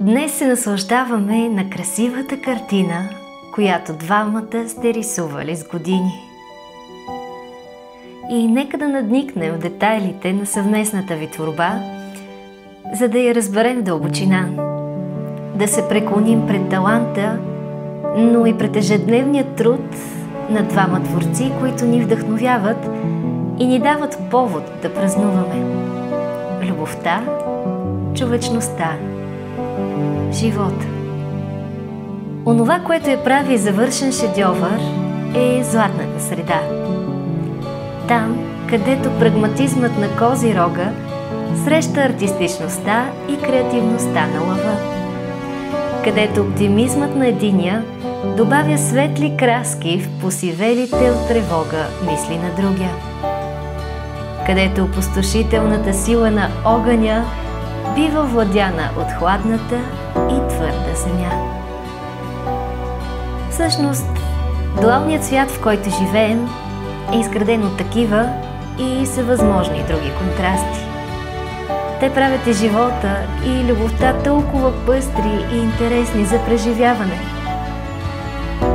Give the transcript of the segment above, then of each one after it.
Днес се наслаждаваме на красивата картина, която двамата сте рисували с години. И нека да надникнем в детайлите на съвместната ви творба, за да я разберем в дълбочина, да се преклоним пред таланта, но и пред ежедневния труд на двама творци, които ни вдъхновяват и ни дават повод да празнуваме любовта, човечността, живота. Онова, което я прави завършен шедьовър, е златната среда. Там, където прагматизмът на Козирога среща артистичността и креативността на лъва. Където оптимизмът на единия добавя светли краски в посивелите от тревога мисли на другия. Където опустошителната сила на огъня бива владяна от хладната и твърда земя. Всъщност, дуалният свят, в който живеем, е изграден от такива и са възможни други контрасти. Те правят и живота и любовта толкова пъстри и интересни за преживяване.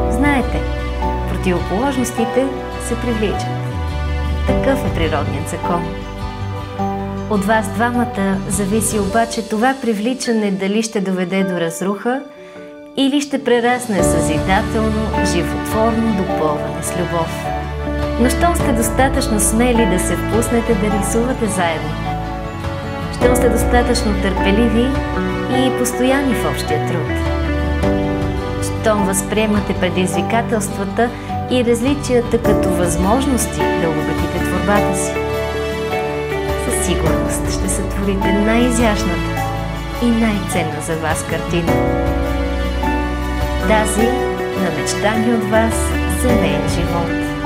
Знаете, противоположностите се привличат. Такъв е природният закон. От вас двамата зависи обаче това привличане дали ще доведе до разруха или ще прерасне в съзидателно, животворно допълване с любов. Но щом сте достатъчно смели да се впуснете да рисувате заедно, щом сте достатъчно търпеливи и постоянни в общия труд, щом възприемате предизвикателствата и различията като възможности да обогатите творбата си, със сигурност ще сътворите най-изящната и най-ценна за вас картина. Тази на мечтани от вас семейен живот.